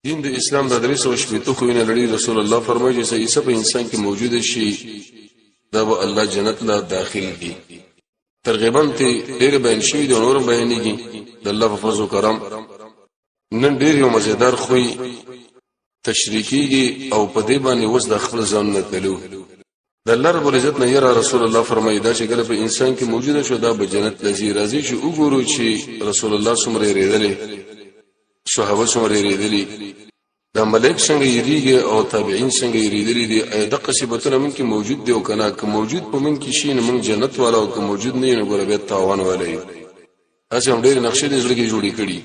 دین د اسلام د 380 خوینه لري. رسول الله فرمایي چې عیسی په انسان کې موجود شي دا به الله جنت لا داخل دي. ترغیباً ته ډېر بیان شوی د نور بیانېږي د الله په فضل او کرم. نن ډېر یو مزیدار خوې تشریکیږي او په دې باندې وس د خپل ځان نه تلو. د الله رب العزت نه یرا رسول الله فرمایي دا چې کله په انسان کې موجوده شو دا به جنت لذي راځي. چې وګورو چې رسول الله څومره ریدلې صحابه څومره ریدلې د ملائک څنګه یریږي او تابعین څنګه یریدلې دي. د قصيبتونه من کې موجود دي او کنه که موجود په من کې شي نه من جنت والا او که موجود نه نه ګوره به تاوان ولای. هڅه هم ډېر نقشې د زړه کې جوړې کړي.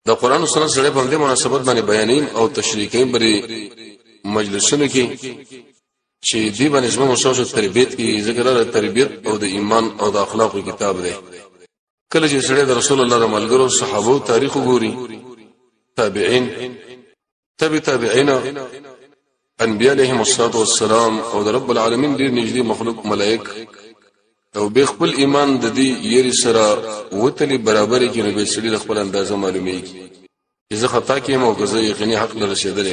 د قران او سنت سره په دې مناسبت باندې بیانین او تشریحین بری مجلسونو کې چې دی باندې زموږ مسوسه تربیت کې ذکر تربیت او د ایمان او د اخلاقو کتاب دی. کله چې سره د رسول الله د ملګرو صحابه تاریخ وګوري تابعین تابعین انبیاء علیهم الصلاه والسلام او د رب العالمین ډیر نږدې مخلوق ملائک او به خپل ایمان د دې یری سره وتلی برابر کې نبی صلی الله خپل اندازه معلومیږي. چې خطا کې مو غزه یقیني حق لرشدل.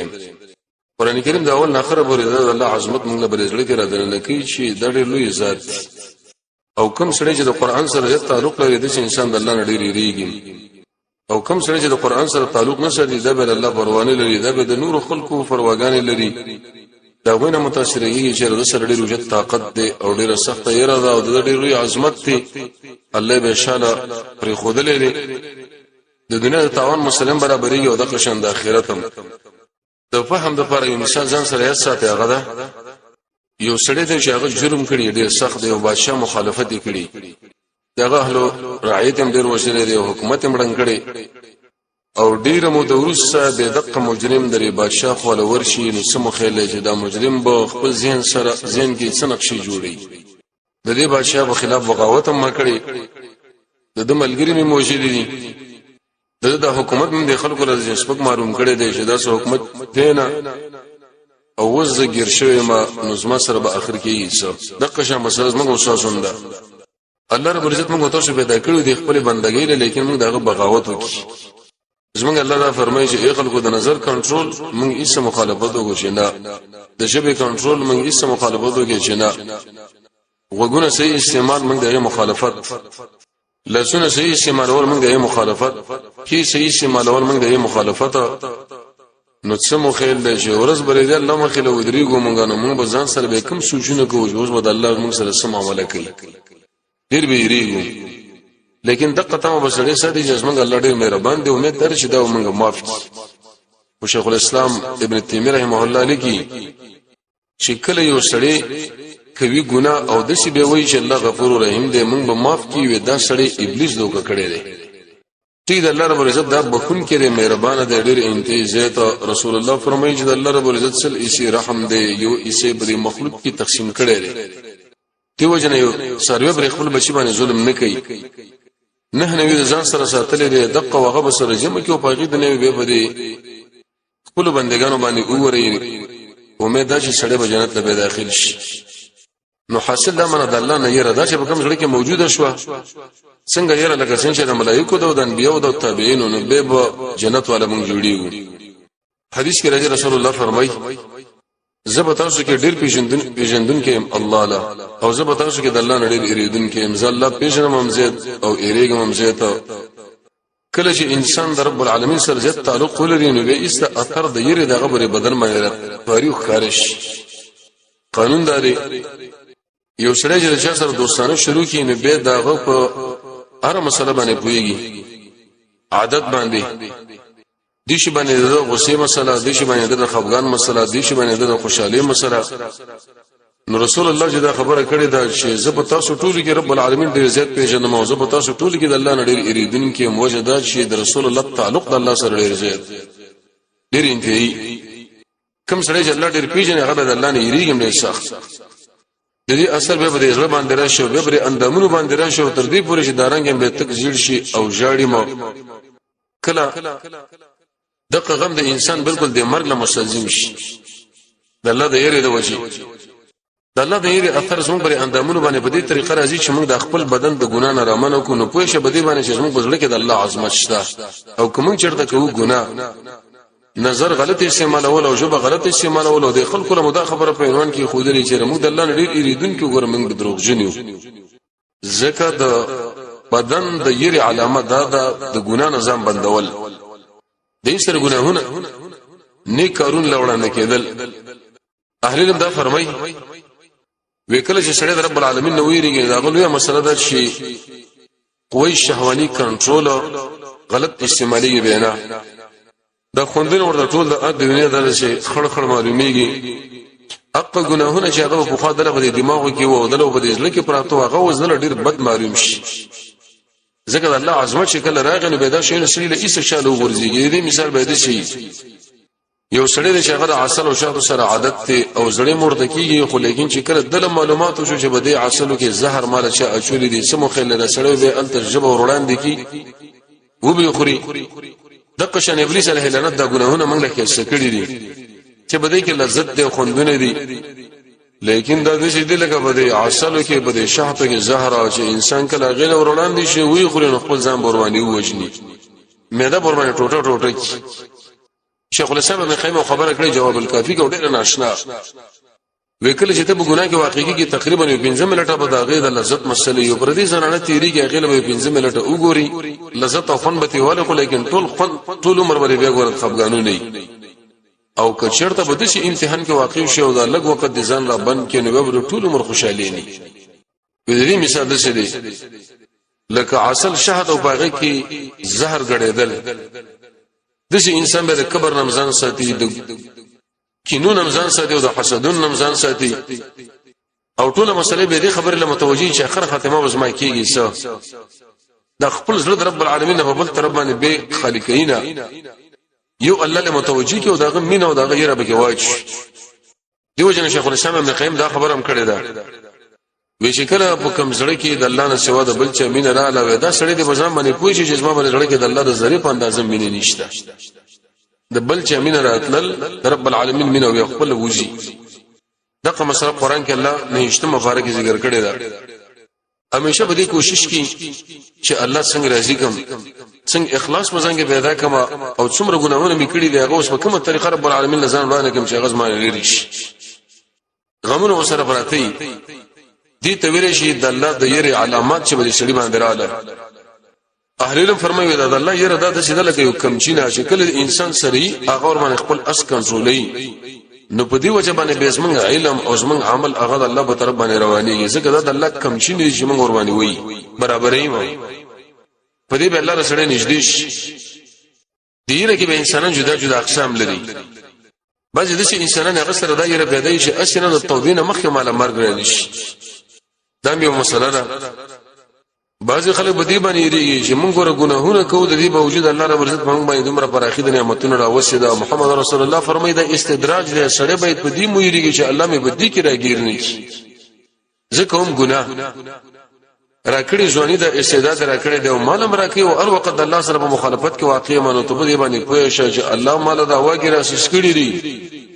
قران کریم دا اول نه اخر پورې د الله عظمت موږ به رزق کې راځنه کوي چې د ډېر لوی ذات او کوم سره چې د قران سره تعلق لري د انسان د الله نه ډېر یریږي او کوم سره چې د قران سره تعلق نه سره د الله پروانه لري د به د نور خلقو پرواګانې لري. دا غوینه متاثرېږي چې د سره ډېر وجود طاقت دی او ډېر سخت یره ده او د ډېر لوی عظمت دی. الله به شاله پر خود لري د دنیا د تاوان مسلم برابرېږي او د قشن د آخرت هم د فهم د لپاره یو مثال ځان سره یاد ساتي. هغه ده یو سړی دی چې هغه جرم کړی ډېر سخت دی او بادشاہ مخالفت کړي. دغه اهلو رعایت هم ډېر وشلې دی او حکومت هم رنګ کړي او ډېر مو د ورسره به دغه مجرم درې بادشاہ خو له ورشي نو سمو خېلې چې دا مجرم به خپل ذهن سره ذهن کې څه نقشې جوړي. د دې بادشاہ په خلاف بغاوت هم کړي. د ملګری می موجود دي د حکومت من د خلکو راځي سپک معلوم کړي دی چې دا حکومت دینا او وز ګر شوی ما نظم سره به اخر کې حصہ د قشه مسله موږ وساسونده. الله رب عزت موږ تاسو پیدا کړو د خپل بندګۍ له لیکن موږ دغه بغاوت وکړي. زمونږ الله دا فرمایي چې خلکو د نظر کنټرول موږ هیڅ مخالفت وکړو نه د ژبې کنټرول موږ هیڅ مخالفت وکړو نه وګونه صحیح استعمال موږ دغه مخالفت لسونه صحیح استعمالول موږ دغه مخالفت کی صحیح استعمالول موږ دغه مخالفت نو څه مو خیال دی چې ورځ بلې دی الله مخې له ودرېګو موږ نو موږ به ځان سره به کوم سوچونه کوو چې اوس به الله موږ سره سم معاملې کوي ډېر به یریږو. لیکن دغه تمه بسړې سړي چې موږ الله ډېر مهربان دی امید در چې دا موږ معاف کړي. او شیخ الاسلام ابن تیمیه رحمه الله لیکي چې کله یو سړی کوي ګناه او د شی به وایي چې الله غفور رحیم دی موږ به معاف کیو. دا سړی ابلیس دوکه کړی دی. چې د الله رب العزت دا بخون کې مهربان دی ډېر انتهازات. رسول الله فرمایي چې د الله رب العزت سل ایسی رحم دی یو ایسی بری مخلوق کی تقسیم کړی دی. دیو جن یو سروي بر خپل بچی باندې ظلم نه کوي. نه نوې ځان سره ساتلې دی دغه وغه بسره جمع کې او پاګې د نوې به بده خپل بندگانو باندې ووري امید ده چې سړی به جنت ته داخل شي. نو حاصل دا منه د الله نه یره دا چې په کوم ځړ کې موجوده شو څنګه یره لکه څنګه چې د ملائکو د انبیو د تابعین نو به جنت والا مونږ جوړیږو. حدیث کې راځي رسول الله فرمایي زه تاسو کې ډېر پیژندون کې الله لا او زه تاسو کې د الله نه ډېر اریدون کې امز الله پیژنم امزید او اریګم امزید. کله چې انسان د رب العالمین سره زیات تعلق ولري نو به است اثر د یری د غبره بدن باندې تاریخ خارش قانون داري. یو سره چې سره دوستانه شروع کړي نو به داغه په هر مسله باندې پويږي عادت باندې دیش باندې د غصې مسله دیش باندې د خفګان مسله دیش باندې د خوشحالي مسله. نو رسول الله چې دا خبره کړې ده چې زه تاسو ټول کې رب العالمین ډېر زیات پیژنم او زه تاسو ټول کې د الله نه ډېر اریدون کې موجودات شي د رسول الله تعلق د الله سره ډېر زیات ډېر انتهایی. کوم سره چې الله ډېر پیژني هغه د الله نه یریږي ډېر سخت. د دې اثر به د زړه باندې راشي او به بر اندامونو باندې راشي او تر دې پورې چې دارنګ به تک زیړ شي او ژاړي مو کله دغه غم د انسان بالکل د مرګ له مستلزم شي. د الله د یری د وجه د الله د یری اثر زموږ پر اندامونو باندې په دې طریقه راځي چې موږ د خپل بدن د ګنا نه رامنو کو نو پوه شه بده باندې چې موږ بزړه کې د الله عظمت شته او کوم چرته کوو ګنا نظر غلط استعمالول او ژبه غلط استعمالول او د خلکو له مدا خبره په عنوان کې خودري چې موږ د الله نړۍ اریدونکو ګور موږ دروغ جنیو زکه د بدن د یری علامه دا د ګنا نظام بندول د سر ګناهونه نیک کارون لوړانه کېدل اهل علم دا فرمایي وکله چې سړی د رب العالمین نو ویریږي دا غلوه مسله ده چې قوی شهوانی کنټرول غلط استعمالي بیان دا خوندنه ورته ټول د دنیا د شي خړ خړ معلومیږي اقا ګناهونه چې هغه په خوا دله په دماغ کې وو دله په دې ځل کې پراته هغه وزله ډیر بد معلوم شي ځکه د الله عظمت شکل راغی نو پیدا شي نسلی له ایسه شالو ورزيږي دې مثال به دې شي یو سړی چې هغه عسل او شاتو سره عادت ته او زړې مرده کیږي خو لیکن چې کله د معلوماتو شو چې بده عسلو کې زهر مال چې اچولې دي سمو خل له سړی به ال تجربه وړاندې کی و به خوري دغه شان ابلیس علیه لعنت دا ګناهونه موږ له کې سکړي دي چې بده کې لذت دي خوندونه دي لیکن دا د شي د لکه بده عسلو کې بده شهته کې زهر او چې انسان کله غیر وړاندې شي وی خوري نو خپل ځان برواني وجني معده برواني ټوټه شیخ الاسلام ابن قیم خبره کړې جواب الکافی کو ډېر ناشنا وکړي چې ته په ګناه کې واقعي کې تقریبا 15 منټه په داغه د لذت مسلې یو پر دې زنانه تیری کې غیله به 15 منټه وګوري لذت او فن به تیواله خو لیکن ټول عمر باندې بیا ګورت خفګانو نه او که چیرته به د شي امتحان کې واقع شي او دا لږ وخت د ځان را بند کې نو به ټول عمر خوشالي نه وي دې مثال د څه دی لکه عسل شهد او باغ کې زهر غړېدل دغه انسان به د کبر نمزان ساتي د کینو نمزان ساتي او د حسدون نمزان ساتي او ټول مسلې به دې خبره له متوجي چې اخر ختمه وزما کیږي څه د خپل زړه رب العالمین په بل تر باندې به خالقینا یو الله له متوجي کې او دغه مين او دغه یره به کې واچ دیو جن شیخ الاسلام ابن قیم دا خبره هم کړې ده وی چې کله په کوم زړه کې د الله نه سوا د بل چا مين را علاوه دا سړی د بزام باندې پوي چې جسمه باندې زړه کې د الله د ذری په اندازې مين نشته د بل چا مين راتل رب العالمین مين او خپل وجي دغه مسله قران کې الله نهشته مبارک ذکر کړی ده همیشه به دې کوشش کی چې الله څنګه راضي کوم څنګه اخلاص مزنګ پیدا کما او څومره ګناهونه میکړي دی هغه اوس په کومه طریقه رب العالمین لزان وړاندې کوم چې غزما لري شي غمونه وسره پراته دي ته ویل شي د الله د یری علامات چې به سړي باندې رااله اهل علم فرمایي دا د الله یره د څه دلته یو کم چینه شکل انسان سری هغه ور خپل اس کنټرولي نو په دې وجه باندې به زمونږ علم او زمونږ عمل هغه د الله په طرف باندې رواني ځکه دا د الله کم چینه چې موږ ور باندې وي برابرې مو په دې به الله رسول نږدې شي دیره کې به انسانان جدا جدا اقسام لري بعضې د انسانان هغه سره دا یره پیدا شي اسنه د توبې مخکې مال مرګ راني شي دا یو مسله ده بعضی خلک بدی باندې ریږي چې موږ ګره ګناهونه کوو د دې باوجود الله رب عزت موږ باندې دومره پراخي د نعمتونو راوستي دا محمد رسول الله فرمایي دا استدراج دی سره باید بدی مو ریږي چې الله مې بدی کې راګیر نه شي ځکه هم ګناه راکړي ځواني د استعداد راکړي دی او مالم راکړي او هر وخت الله سره په مخالفت کې واقع مانو ته بدی باندې پوه شي چې الله مال دا واګیره سسکړي دی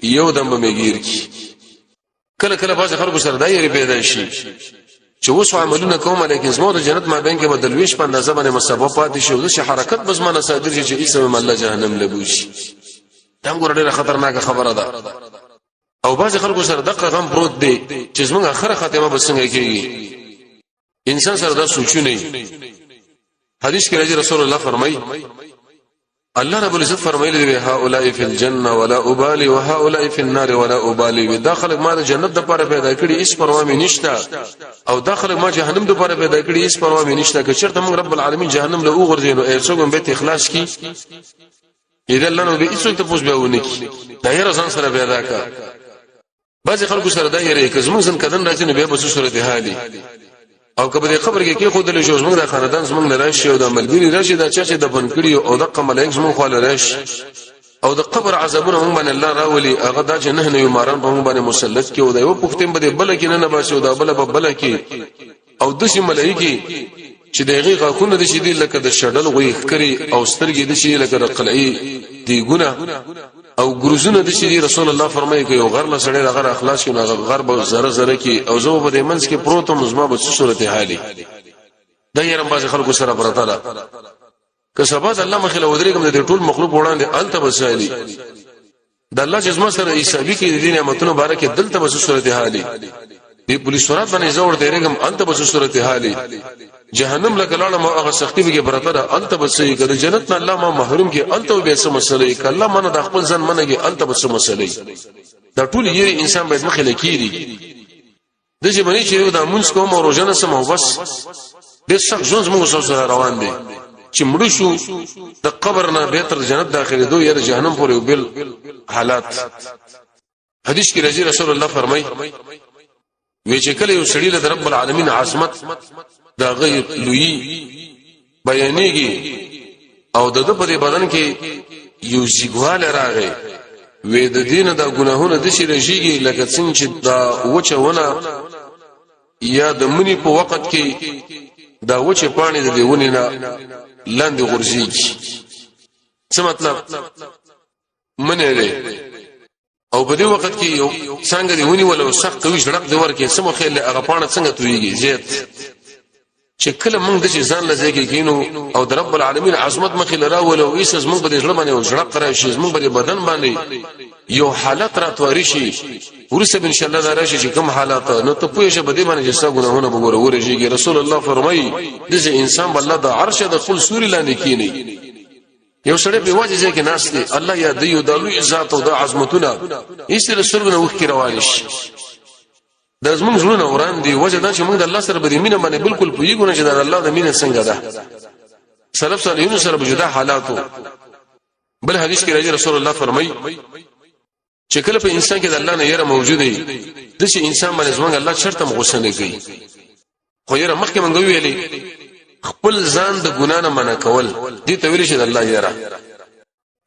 یو دم به میګیر کی کله کله بعض خلکو سره دایره پیدا شي چې اوس عملونه کوم لیکن زموږ د جنت ما بین کې بدلويش په اندازه باندې مسبب پاتې شي او د حرکت بزمانه صادر شي چې اسم الله جهنم لبوشي دا ګور ډیره خطرناکه خبره ده او بعض خلکو سره دغه غم پروت دی چې زموږ اخره خاتمه بسنګ کېږي انسان سره دا سوچونه حدیث کې رسول الله فرمایي الله رب العزت فرمایلی دی هؤلاء فی الجنه ولا ابالي وهؤلاء فی النار ولا ابالي داخل ما د جنت د لپاره پیدا کړي هیڅ پروا مې نشته او داخل ما جهنم د لپاره پیدا کړي هیڅ پروا مې نشته که چېرته موږ رب العالمین جهنم له وګرځینو ایڅوګم به اخلاص کی اذا لنو به هیڅ ته پوس بهونه کی دایره ځان سره پیدا کا بعض خلکو سره دایره کې زموږ ځن کدن راځي نو به په صورت حالي او کله قبر کې کې خود له جوړ موږ د خاندان زموږ نه راشي او د ملګری راشي دا چې د بنکړي او د قملایک زموږ خو له راشي او د قبر عذابونه هم باندې الله راولي هغه د جنه نه یو ماران په هم باندې مسلط کې او د یو پختم بده بل کې نه باسي او د بل کې او د شي ملایکی چې دغه غاکونه د شي دی لکه د شډل غوي خکری او سترګې د شي لکه د قلعي دی ګونه او ګروزونه د شي رسول الله فرمایي کوي او غر له سړی غر اخلاص کې غر به زره زره کې او زو په منځ کې پروت مزما په صورت حالي دا یې رم باز خلکو سره پرته ده که سبا الله مخله ودرېګم د ټول مخلوق وړاندې الته بسالي د الله جسمه سره حسابي کې د دې نعمتونو باره کې دلته بس صورت حالي دی پولیس ورات باندې زور دیرګم الته بس صورت حالي جهنم لګلاله ما هغه سختي به برتره الته بس یې کړه جنت نه الله ما محروم کې الته به څه مسلې کله منه د خپل ځن منګي الته بس مسلې دا ټول یې انسان باید مخله کیږي د چې باندې چې دا مونږ کوم او روزانه سم بس د څخه ژوند موږ سره روان دي چې مړ شو د قبر نه به تر جنت داخله دوه یا جهنم پورې بل حالات حدیث کې رسول الله فرمایي وی چې کله یو سړی له رب العالمین عظمت دا غیر لوی بیانېږي او د په بدن کې یو زیګواله راغی وې د دین د ګناهونو د شي رژیږي لکه څنګه چې دا وچونه یا د منی په وخت کې دا وچه پانی د دیونی نه لاندې غورځيږي څه مطلب منه لري او په دې وخت کې یو څنګه دی ونی ولا سخت قوي شړق دی ورکه سمو خېل هغه پانه څنګه تويږي زیات چې کله موږ د ځان لږه کینو او د رب العالمین عظمت مخې لرا ولو ایسس موږ په دې ځل باندې شړق راشي موږ په بدن باندې یو حالت را تواري شي ورسه ان شاء الله دا راشي چې کوم حالات نو ته پوهې شه بده باندې چې ګناهونه وګوره ورېږي رسول الله فرمایي د انسان بل د عرش د خپل سوري لاندې کینی یو سړی په واجب کې ناس دی الله یاد دی د لوی ذات او د عظمتونه هیڅ رسولونه وخت کې روان شي د زمونږ زړه اوران دی وجه دا چې موږ د الله سره به مینه باندې بالکل پویګو نه چې د الله د مینه څنګه ده سلف صالحین سره بجدا حالاتو بل حدیث کې راځي رسول الله فرمایي چې کله په انسان کې د الله نه یره موجود دی د چې انسان باندې زمونږ الله شرط غوسه نه کوي خو یره مخکې مونږ ویلې خپل ځان د ګنا نه منع کول دي ته ویل شي د الله یاره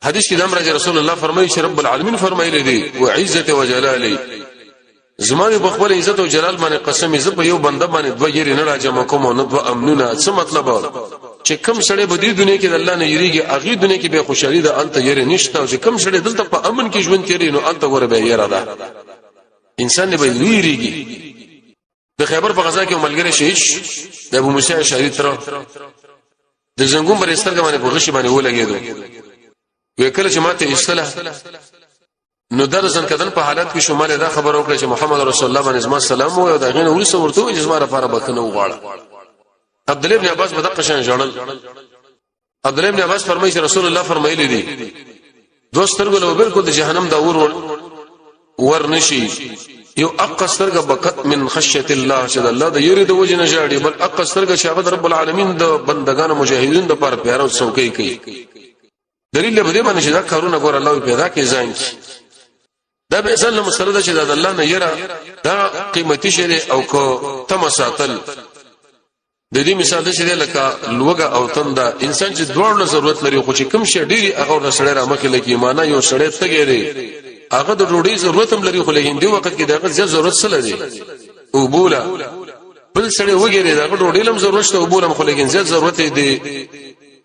حدیث کې د امر رسول الله فرمایي چې رب العالمین فرمایلی دی وعزت وجلالی زمانه په خپل عزت او جلال باندې قسم ز په یو بنده باندې دوه یری نه راجم کوم او نه دوه امنونه څه مطلب چې کم سړی په دې دنیا کې د الله نه یریږي هغه دنیا کې به خوشحالي ده الته یری نشته او چې کم سړی دلته په امن کې ژوند کوي نو الته ور به یره ده انسان به یریږي د خیبر په غزا کې ملګری شهید د ابو موسی اشعری تر د زنګون بر استرګ باندې په غشي باندې ولګېدو وکړه چې ماته اصطلاح نو درزن کدن په حالت کې شماله دا خبر او کړ چې محمد رسول الله باندې اسما سلام او دا غنه ورسره ورته چې زما لپاره بکنه وغواړه عبد الله ابن عباس بدقه شان جوړل عبد الله ابن عباس فرمایي چې رسول الله فرمایلی دي دوست ترګلو بالکل د جهنم دا ور نشي یو اقصرګه بکت من خشیت الله چې الله د یری د وجه نه جاړي بل اقصرګه شاغد رب العالمین د بندگان مجاهدین د پر پیارو څوکۍ کوي دلیل به دې باندې چې دا کارونه ګور الله پیدا کوي ځان کې دا به ځل مسله چې د الله نه یره دا قیمتي شی او کو تمساتل د دې مثال د شری لکه لوګه او تنده انسان چې دوړ ضرورت لري خو چې کم شي ډیری هغه سره را مخې لکه ایمانه یو سړی تګری هغه د ډوډۍ ضرورت هم لري خو لکه دی وخت کې دغه زیات ضرورت سره لري او بولا بل سړی وګړي دغه ډوډۍ لم ضرورت شته او بولا خو لکه زیات ضرورت دی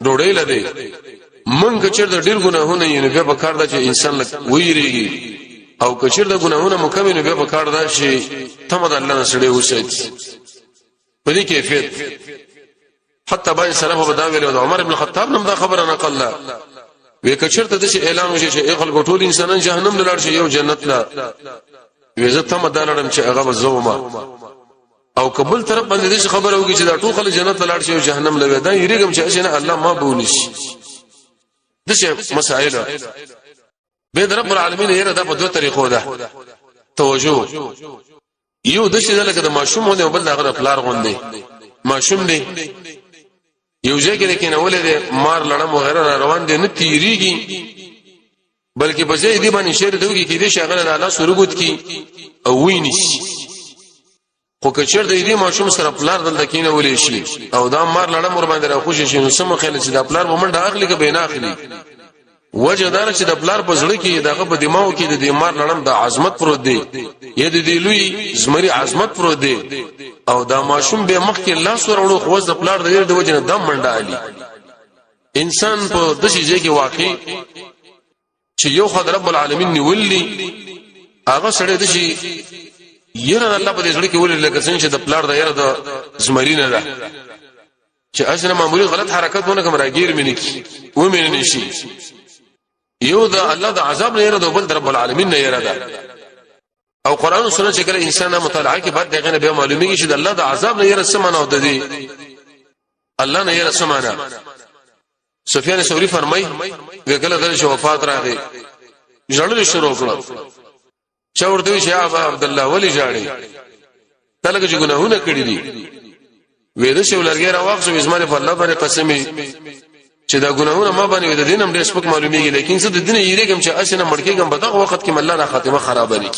ډوډۍ لري مونږ چې د ډیر ګناهونه یې نه به کار دا چې انسان لک ویریږي او کچیر د ګناهونو مکمل به په کار دا شي تمد الله نه سړی وسید په دې کیفیت حتی باندې سره په داویل او عمر ابن الخطاب نم دا خبره نقل وی کچیر ته د اعلان وشي چې خلکو ټول انسانان جهنم لاړ شي یو جنت لا وی زه تمد دالړم چې هغه زوما او قبول طرف باندې د خبره وږي چې دا ټول خلک جنت لاړ شي او جهنم لوي دا یریګم چې نه الله ما بونیش دغه مسائل به رب العالمین یې دا په دوه طریقو ده توجه یو د شي دلته د ماشوم هونه بل دغه پلار غوندي ماشوم دی یو ځای کې کېنه ولې مار لړم وغیرہ روان دي نه تیریږي بلکې په ځای دی باندې شعر دوی کې دي شغله د الله سرغوت کی او ویني خو کچر د دې ماشوم سره پلار دلته کېنه ولې شي او دا مار لړم ور باندې راخوشي شي نو سم خل چې د پلار ومنډه اخلي که بینه اخلي وجه دار چې د پلار په زړه کې دغه په دماغ کې د مار لړم د عظمت پروت دی یا د دې لوی زمري عظمت پروت دی او دا ماشوم به مخ کې الله سره وړو خو د پلار د وجه نه دم منډه علي انسان په دشي ځای کې واقع چې یو خدای رب العالمین نیولي هغه سره دشي یره الله په دې سره کې ولې لکه څنګه چې د پلار د یره د زمري نه ده چې اسنه معمولی غلط حرکتونه کوم راګیر منی کی و مې نشي یو د الله د عذاب نه یره د بل رب العالمین نه یره ده او قران او سنت چې کله انسان مطالعه کې بعد دغه نه به معلومیږي چې د الله د عذاب نه یره سمانه او د دې الله نه یره سمانه سفیان ثوری فرمای وکړه د وفات راغی ژړل شروع کړ چا ورته وی شاه عبد الله ولی ژاړي تلګه چې ګناهونه کړی دي وېده شو لرګي راوښه وزمانه په الله باندې قسمي چې دا ګناهونه ما باندې د دینم ډېر سپک معلومیږي لیکن څه د دین یېږم چې اسنه مړکېږم په دغه وخت کې الله را خاتمه خراب لري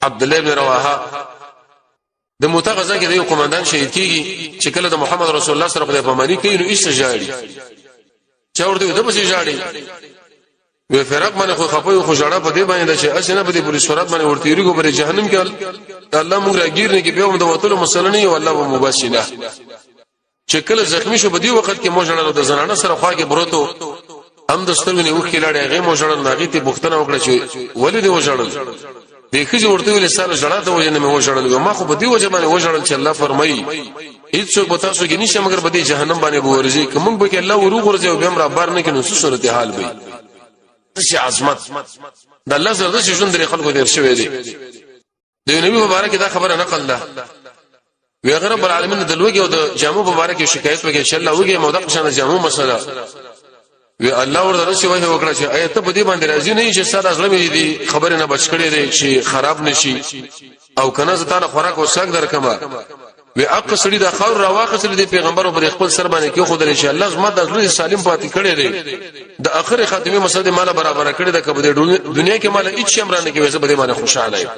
عبد الله بن رواحه د متغزه کې د یو قومندان شهید کیږي چې کله د محمد رسول الله سره په پامانی کوي نو استجاړي چا ورته د بس ژاړي و فرق باندې خو خپوي خو جړه په دې باندې چې اسنه په دې پولیس فرات باندې ورته یریږي په جهنم کې الله موږ راګیر نه کې به د وتلو مسله نه او الله مباشره چې کله زخمی شو په دې وخت کې موجړل د زنانه سره خوا کې بروتو هم د سترګې وښ کې لاړې هغه موجړل ناغي ته بوختنه وکړه چې ولې دې وژړل دغه چې ورته ویل سره جړه ته وجه نه مې وژړل ما خو په دې وجه باندې وژړل چې الله فرمایي هیڅ څوک تاسو کې نشه مگر په دې جهنم باندې ورځي کوم به کې الله ورو ورځي او به امر بار نه کې نو صورت حال وي چې عظمت د الله زړه چې ژوند لري خلکو دې شوي دي د نبی مبارک دا خبره نقل ده وی رب العالمین د لوګي او د جامو مبارک شکایت وکړي چې الله وګي مودا قشانه جامو مسله وی الله ورته شي وایي وکړه چې آیت په دې باندې راځي نه چې ساده ظلم دي خبره نه بچ کړي دي چې خراب نشي او کنه زتانه خوراک او سګ درکما وی اق سړي د خور راواخصل دي پیغمبر پر خپل سر باندې کې خدای چې الله زما د ژوند سالم پاتې کړي دي د اخر خاتمه مسعود مال برابر کړي د کبه دنیا کې مال هیڅ شمرانه کې وځه بده باندې خوشاله یم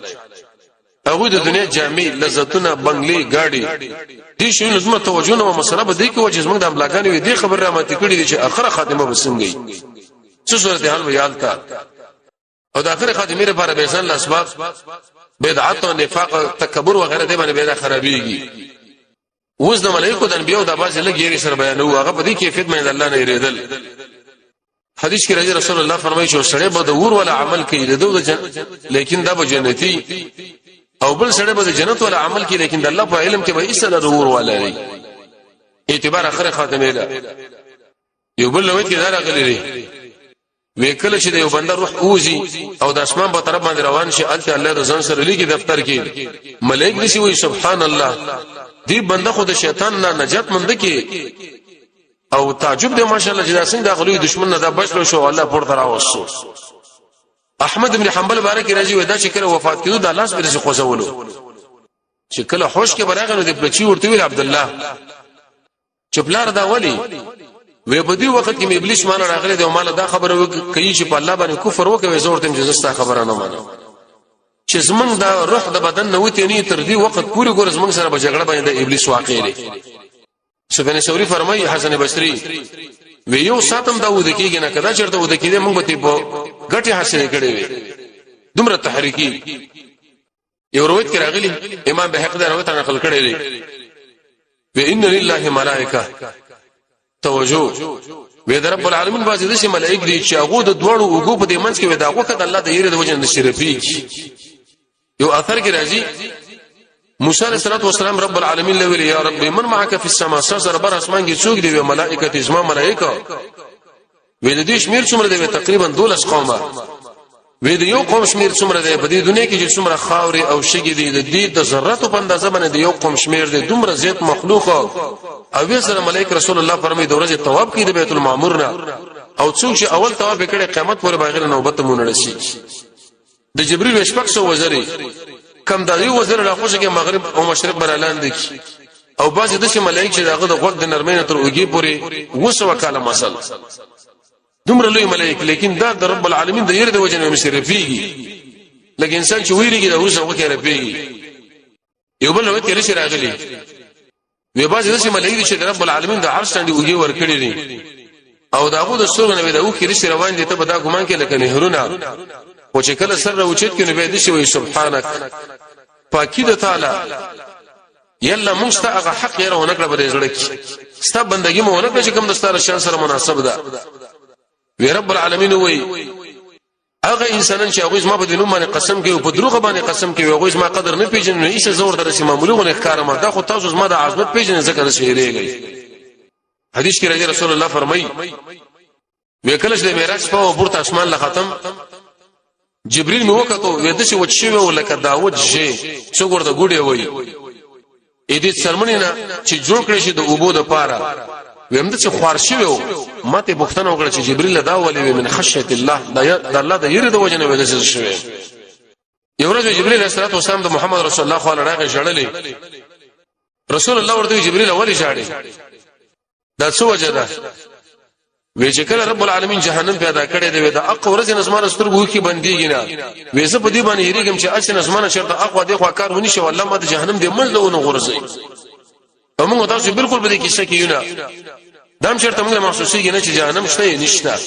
هغه د دنیا جامع لذتونه بنگلي گاډي دي شنو لازم توجه نو مسله به دي کې وجه زموږ د املاکان وي دي خبر را ماتې کړي دي چې اخر خاتمه وسنګي څه صورت حال ویال تا او د اخر خاتمه لپاره به ځان اسباب بدعت او نفاق تکبر وغيرها دي باندې به خرابيږي اوس د ملائکه د انبيو د باز لګيري سره بیانو هغه په دې کیفیت باندې الله نه یریدل حدیث کې راځي رسول الله فرمایي چې سړی به د ور ولا عمل کوي د دوه لیکن دا به جنتی او بل سړی به د جنت ولا عمل کوي لیکن د الله په علم کې به ایسه د ور ولا لري اعتبار اخر خاتمه ده یو بل نوې کې دا راغلي لري وکله چې د یو بنده روح اوزي او د اسمان په طرف باندې روان شي الته الله د ځان سره لګي دفتر کې ملائک نشي وي سبحان الله دې بنده خو د شیطان نه نجات مند کې او تعجب دې ماشاءالله چې داسې داخلي دشمن نه دا بچلو شو الله پورته راوستو احمد بن حنبل بارک راځي ودا چې کله وفات کړو د الله سره خوځولو چې کله خوش کې براغه نو د پلچی ورته ویل عبد الله چپلار دا ولی وې په دې وخت کې ابلیس مان راغلی دی او مال دا خبره کوي چې په الله باندې کفر وکوي زور تم جزستا خبره نه مانه چې زمنګ دا روح د بدن نه وتی نه تر دې وخت پوری ګور زمنګ سره بجګړه باندې د ابلیس واقع دی سفیان ثوری فرمایي حسن بصری وی یو ساتم دا ود کېږي نه کدا چرته ود کېږي موږ به په غټي حاصل کړي وي دومره تحریکی یو روایت کې راغلی امام بهقي دا روایت نقل کړی دی و ان لله ملائکه توجه و د رب العالمین باز د شي ملائک دي چې هغه د دوړو وګو په دې منځ کې ودا وکړه الله د یره د وجه د شرفي یو اثر کې راځي موسی علیہ الصلوۃ والسلام رب العالمین له ویل یا رب من معك في السماء سر بر اسمان کې څوک دی ملائکه ازما ملائکه ویل دې شمیر څومره دی تقریبا 12 قومه ویل یو قوم شمیر څومره دی په دې دنیا کې چې څومره خاوري او شګې دي د دې د ذرات په اندازه باندې یو قوم شمیر دی دومره زیات مخلوق او وی سره ملائکه رسول الله فرمایي د ورځې طواف کوي د بیت المعمور نه او څوک چې اول طواف وکړي قیامت پورې باغره نوبت مونږ رسي د جبرئیل شپږ سو وزري کم دایي وزر راخوشه کې مغرب او مشرق برالان دي او بعض د ملائکه چې دغه د وخت د نرمینه تر اوږي پورې وسو کاله مسل دومره لوی ملائکه لیکن دا د رب العالمین د یره د وجه نه مشرفيږي لکه انسان چې ویریږي د ورسره وکړي رپیږي یو بل وخت کې راغلي وی بعض د ملائکه چې رب العالمین د عرش باندې اوږي ور کړی دي او داغه د سرغ نه د اوخي رشي روان دي ته به دا ګمان کې لکه نهرونه او چې کله سره اوچت کې نو به د شي سبحانك پاکی د تعالی یلا مستحق حق یې رونه کړ به زړه کې ستا بندګي مو نه چې کوم د ستاره شان سره مناسب ده وی رب العالمین وی هغه انسانان چې هغه زما په دینو باندې قسم کوي او په دروغ باندې قسم کوي هغه زما قدر نه پیژني هیڅ زور درسي معمولی غو نه ښکارم دا خو تاسو زما د عظمت پیژنې ذکر شي ریږي حدیث کې راځي رسول الله فرمایي وکله چې معراج په پورته اسمان له ختم جبريل مې وکړو وې د څه وچی و لکه داوود شي څو ورته ګوډي وای اې دې څرمنې نه چې جوړ کړی شي د اوبو د پاره ویم د څه خارشي و ماته بوختنه وکړه چې جبريل دا ولي من خشيه الله د الله د یری د وجنه وې د څه شوی یو ورځ جبريل علیه السلام د محمد رسول الله صلی الله علیه وسلم رسول الله ورته جبريل اولی شاړي دا څه وجه ده وې چې کله رب العالمین جهنم پیدا کړی دی دا اق ورځ نظمان سترګو کې بنديږي نه وې زه په دې باندې یریږم چې اصل نظمان شرط اقوا دی خو کار ونی شو الله ما د جهنم دې مړلونه غورځي موږ تاسو بالکل به دې کیسه کیونه دام شرط موږ محسوسيږي نه چې جهنم شته نشته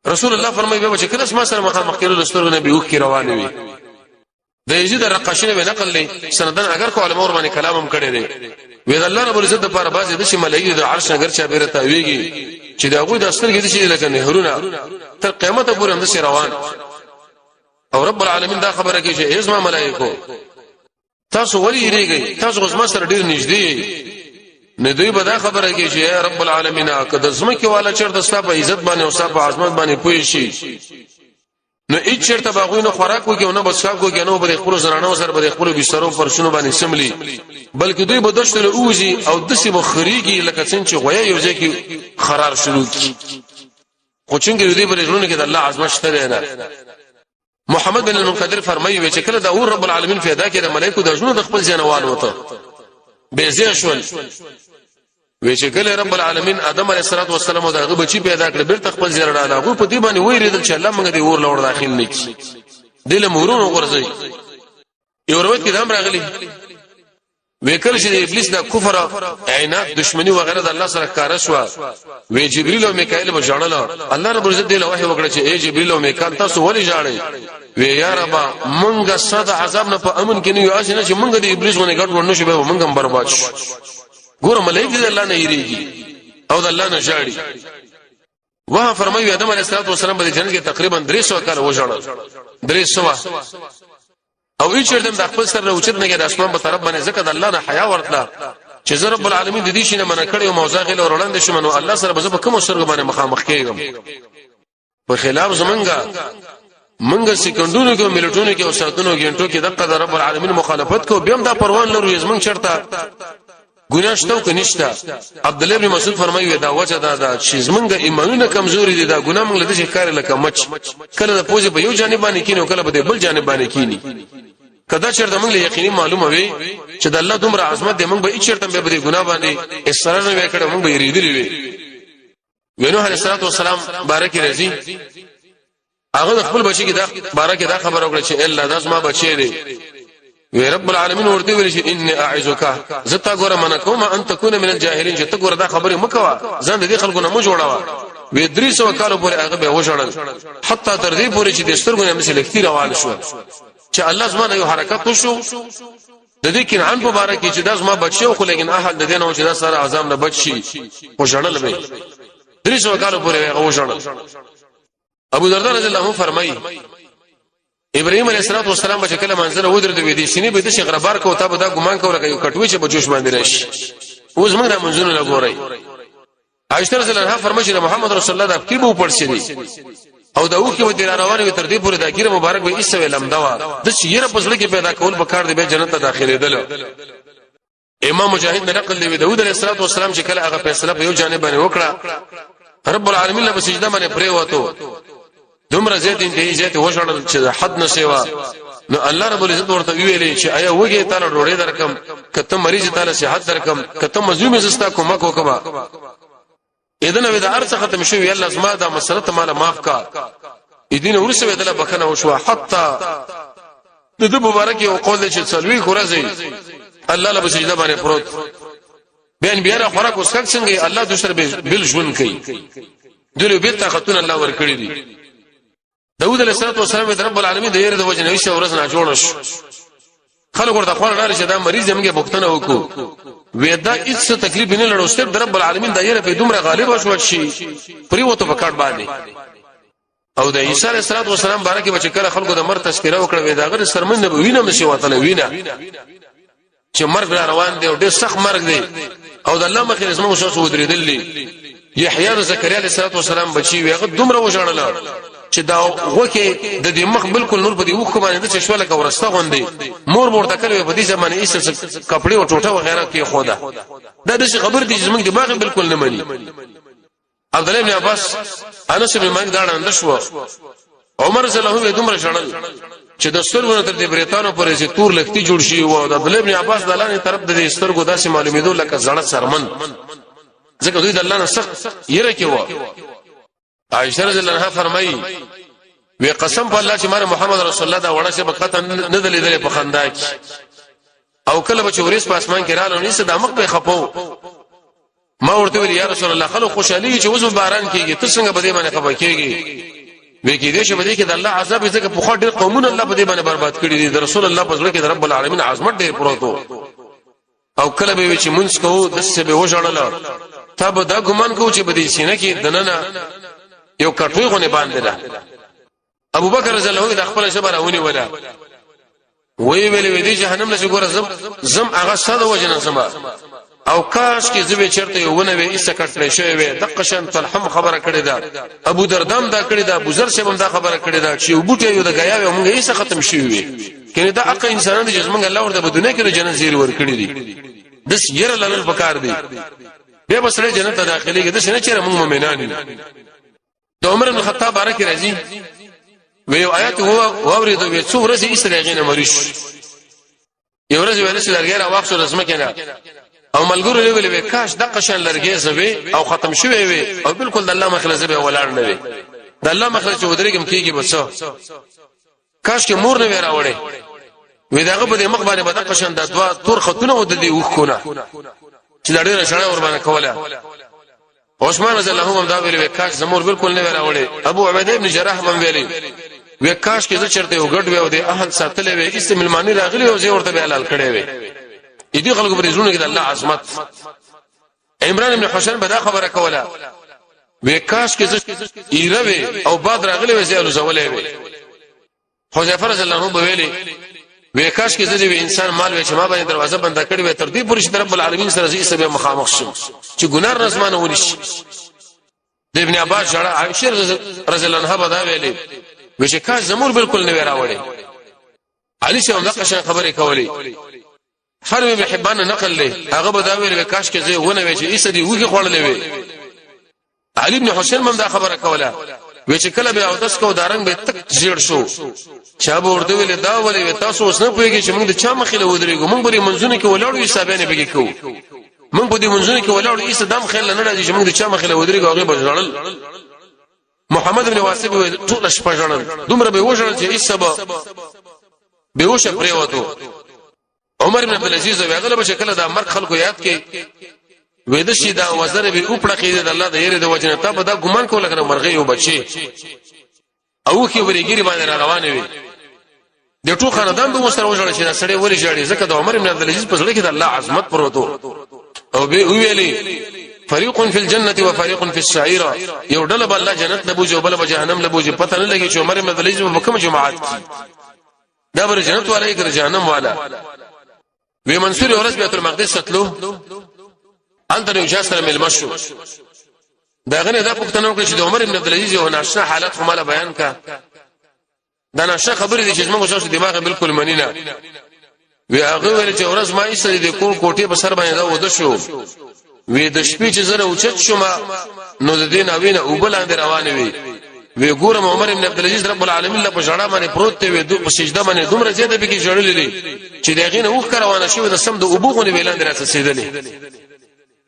رسول الله فرمایي به چې کله اسما سره مخامخ کېدل سترګو نه به وښ روانه وي د یزید رقاشینه به نقل لې سندن اگر کو علماء ور باندې کلام هم کړی دی وې الله رب العزت لپاره بازي د شمالي د عرش اگر چا بیرته ویږي چې دا غوي د سترګې د شي لکه نهرونه تر قیامت پورې هم د روان او رب العالمین دا خبره کوي چې ازما ملائکو تاسو ولې ریږئ تاسو غزما سره ډیر نږدې نه دوی به دا خبره کوي چې رب العالمین کده زمکه والا چرته ستاسو په عزت باندې او ستاسو په عظمت باندې پوي شي نو هیڅ چرته باغوي نه خوراک کوي نو بسخاب کوي نو به خپل زنانو سره به خپل بسترو فرشونو باندې سملي بلکې دوی به دشتل اوزي او دسي مخريږي لکه څنګه چې غویا یو ځکه قرار شروع کی خو څنګه دوی په ژوند کې د الله عظمت شته نه محمد بن المنقدر فرمایي چې کله د اور رب العالمین پیدا کړي ملائکه د ژوند د خپل ځانوال وته به زی شول وی چې کله رب العالمین آدم علیه السلام او دغه بچی پیدا کړ بیرته خپل زیړه راغو په دې باندې ویریدل چې الله موږ دې اور لور داخل نکړي دله مورونو غرزي یو روایت کې دام راغلی وکړ چې ابلیس د کفر عینات دشمنی وغیرہ د الله سره کار شو وی جبرئیل او میکائیل به ژړل الله رب عزت دې له وحی وکړه چې ای جبرئیل او میکائیل تاسو ولې ژړئ وی یا رب مونږه صد عذاب نه په امن کې نه یو اسنه چې مونږ د ابلیس ونه ګټ ورنه شو به مونږ هم برباد شو ګور ملائکه د الله نه یریږي او د الله نه ژاړي واه فرمایي آدم علیه السلام په جنت کې تقریبا 300 کال وژړل 300 او هیڅ چرته د خپل سره اوچت نه کې د اسمان په طرف باندې ځکه د الله نه حیا ورتله چې زه رب العالمین د دې شي نه منع کړی او موضوع غل ورلند شم نو الله سره به په کوم سرګ باندې مخامخ کېږم په خلاف منګه سکندونو کې ملټونو کې او ساتونو غنټو کې دغه رب العالمین مخالفت کو بیا د پروان لرو زمون چرته ګناشتو کې نشته عبد الله بن مسعود فرمایي دا وجه دا چې زمونږ ایمانونه کمزوري دي دا ګناه موږ له دې ښکار لکه مچ کله د پوزې په یو جانب باندې کینو کله په بل جانب باندې کینی کدا چرته موږ له یقیني معلومه وي چې د الله دومره عظمت دی موږ به هیڅ چرته به دې ګناه باندې اصرار نه وکړو موږ به یریدلی وي ونوح علیه السلام بارک رضی هغه د خپل بچی کې دا بارک دا خبر وکړه چې الله داس ما بچی دی وی رب العالمین ورته ویل چې ان اعذک زتا ګوره من کوم ان تكون من الجاهلین چې ته ګوره دا خبره مکوا ځان دې خلکو نه مو جوړاوه وی 300 کال پورې هغه به وژړل حتی تر دې پورې چې د سترګو مثل کثیر روان شو چې الله زما یو حرکت وشو د دې کنعان مبارک چې دا زما بچو خو لیکن اهل د دې نه چې دا سره اعظم نه بچي وژړل به 300 کال پورې هغه وژړل ابو درداء رضی الله عنه فرمایي ابراهيم عليه السلام چې کله منځره ودرې د وېدي سینې به د شي غربار کو ته به دا ګمان کوله یو کټوي چې بجوش باندې راشي اوس موږ د منځونو لګورای عائشہ رضی الله عنها فرمایي چې محمد رسول الله د کې بو پړسي دي او دا وکي و دې روانه وي تر دې پورې دا ګیره مبارک به ایسه ولم دوا د شیره پسړه کې پیدا کول به کار دی به جنت ته داخلي دل امام مجاهد نقل دی داوود علیه السلام چې کله هغه فیصله په یو جانب باندې وکړه رب العالمین له سجده باندې پرې وته دومره زیات انتهایی زیات وشړل چې حد نشوا نو الله رب العزت ورته ویلې چې آیا وګه تعالی ډوړې درکم کته مریض تعالی صحت درکم کته مظلوم زستا کومک وکما اذن ودا ارڅ ختم شوی الله زما دا مسله ته مال معاف کا اذن ورسه ودله بکنه وشو حتی د مبارک یو قول چې څلوي خورځي الله له سجده باندې پروت بیان بیا خوراک وسک څنګه الله دوسر بل ژوند کوي دله به طاقتونه الله ور کړی دي داوود علیه السلام د رب العالمین د یره د وجه نوښه ورځ نه جوړ شو خلک ورته خور لري چې دا مریض موږ بوختنه وکړو وېدا هیڅ تکلیف نه لړو ستر د رب العالمین د یره په دومره غالب شو شي پریوته پکړ باندې او د عیسی علیه السلام بارکه بچ کړه خلکو د مر تذکره وکړه وې دا غره سرمن نه وینم شي وته وینا چې مرګ روان دی او ډېر سخت مرګ دی او د الله مخې زموږ شخص ودرېدل یحیی او زکریا علیه السلام بچي وي هغه دومره وژړل چې دا وکه د دې مخ بالکل نور په دې وخ باندې د چشواله کا ورسته غوندي مور تکل په دې زمانه ایست کپڑے او ټوټه وغیرہ کې خوده دا د خبر دي زموږ دماغ بالکل نه مني عبد الله ابن عباس انس بن مالک دا اند شو عمر رضی الله عنه دومره شړل چې د سترګو تر دې بریتانو پورې چې تور لکتی جوړ شي او عبد الله ابن عباس د لانه طرف د سترګو داسې معلومېدو لکه زړه سرمن ځکه دوی د الله نه سخت یره کې و عائشہ رضی الله عنها فرمایي وی قسم په الله چې مار محمد رسول الله دا وړه شه بقته نه دلیدل په خندا کې او کله به چوريس په اسمان کې رااله نيسه د مخ په خپو ما ورته ویل یا رسول الله خلک خوشالي چې وځو باران کېږي ته څنګه به دې باندې خبر کېږي وی کې دې شه به دې کې د الله عذاب ځکه په خو ډېر قومونه الله په دې باندې برباد کړي دي د رسول الله په ځل کې د رب العالمین عظمت ډېر پروتو او کله به چې مونږ کوو د څه به وژړل ته به دا ګمان کوو چې به دې سینه کې دننه یو کټوي غونه باندې ده ابو بکر رضی الله عنه د خپل شبر اونی ولا وی ویلې دې جهنم نشي ګور زم هغه ساده وجنه سما او کاش کې زوی چرته یو ونه وي ایسه کټلې شوی وي د قشن تلحم خبره کړې ده ابو دردام دا کړې ده ابو ذر شبم دا خبره کړې ده چې وبټه یو د غیا مونږه ایسه ختم شوی وي کله دا اقا انسانان دي چې مونږ الله ورته په دنیا کې جنت زیر ور کړی دي د سیر لال پکار دي به بسره جنت ته داخلي کې د شنه چیرې مونږ مؤمنان دي د عمر بن الخطاب بارک راضي وی آیات هو اورید وی څو ورځې ایستلغینه مریش یو ورځ ویل چې لرګي را واخصو رسمه کنه او ملګرو ویل کاش د قشن لرګي زوی او ختم شوی وي او بالکل د الله مخلص به ولاړ نه وي د الله مخلص ودرېګم کیږي بسو کاش کې مور نه راوړې وی داغه په مخ باندې به د قشن د دوا تور خطونه ود دي وښونه چې لړې رښنه ور باندې کوله عثمان رضی الله عنه دا ویل کاش زمور بالکل نه راوړې ابو عبیده ابن جراح هم ویلي وی کاش کې زه چرته وګډ و او د اهل ساتلې وي استعمالمانی راغلی او زه ورته حلال کړې وي دې خلکو پر زونه کې د الله عظمت عمران ابن حسین به دا خبره کوله وی کاش کې زه ایروي او بعد راغلی وي زه زولې وي حذیفه رضی الله عنه ویلي وی کاش کې زه دې انسان مال وي چې ما باندې دروازه بند کړې وي تر دې پورې چې رب العالمین سره زی سبب مخامخ شم چې ګناه رسمانه ونیش د ابن عباس جړه عائشہ رضی الله عنها دا ویلي وشه کاش زمور بالکل نه راوړي علي شه دغه شان خبرې کولې حرم ابن حبان نقل له هغه به دا ویل کاش کې زه ونه وي چې ایسه دی وږي خړلې وي علي ابن حسین هم دا خبره کوله وی چې کله به او داس کو دارنګ به تک زیړ شو چا به ورته ویل دا ولې تاسو اوس نه پوهیږئ چې موږ د چا مخې له ودرېګو موږ به منځونه کې ولاړو حسابونه به کوو موږ په دې منځونه کې ولاړو ایسه دم خیل نه راځي چې موږ د چا مخې له ودرېګو هغه به ځړل محمد ابن واسب ټول شپه ژړل دومره به وژړل چې ایسه به وشه پریوتو عمر بن عبد العزيز ویغله په شکل د مرګ خلکو یاد کې وېد شي دا وزر به اوپړه کېده د الله د یری د وجنه ته به دا ګمان کول کړه مرغې او بچي او کې ورېګيري باندې روانه وي د ټول خاندان به سره وژړل چې دا سړی ولې ژړي ځکه د عمر بن عبد العزيز په ځل کې د الله عظمت پروتو او به ویلي فريق في الجنه وفريق في السعير یو ډله به الله جنت لبوجي او بل به جهنم لبوجي پته نه لګي چې عمر بن عبد العزيز په کوم جماعت دا بر جنت والا کې جهنم والا وی منصور اورس بیت المقدس تلو انت نو جاسر مل مشو دا غنه دا پښتنه وکړي چې د عمر بن عبد العزيز یو ناشنا حالت خو مال بیان کا دا ناشنا خبرې دي چې موږ شاوخ دماغ بالکل منینا وی هغه ویل چې اورس ما ایسه د کور کوټه په سر باندې دا ود شو وی د شپې چې زره اوچت شوم نو د دین اوینه او بلاند روانه وی ګورم عمر بن عبد العزيز رب العالمین له پښړه باندې پروت دی وی په سجده باندې دومره زیاته به کې جوړلې چې دغه نه وښ روانه شو د سم د ابوغونه ویلاند راځي سیدلې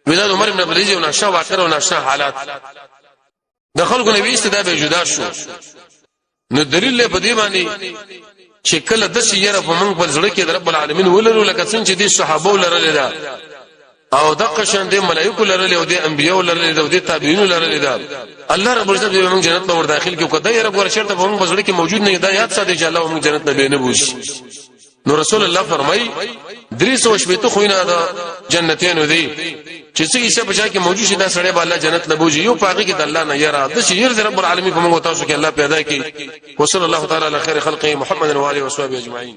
ویل عمر بن عبد العزيز او نشه واقع او نشه حالات د خلکو نبی استدا به جدا شو نو دلیل په دې باندې چې کله د سیره په موږ پر زړه کې رب العالمین ولرو لکه څنګه چې دي صحابه ولرل دا او دغه شان دي ملائکه لرل او دي انبيو لرل او دي تابعین لرل دا الله رب العزت به موږ جنت ته ور داخل کیو کده یې رب ور شرط په موږ پر زړه کې موجود نه دا یاد ساتي چې الله موږ جنت نه بوشي نو رسول الله فرمای دریسو شپته خوینه دا جنتین دی چې څه یې په ځای کې موجود شي دا سړی به الله جنت نه بوجي یو پاګه کې د الله نه یرا د شیر رب العالمین په موږ تاسو کې الله پیدا کړي وصلی الله تعالی علی خیر خلقه محمد و علیه و صحبه اجمعین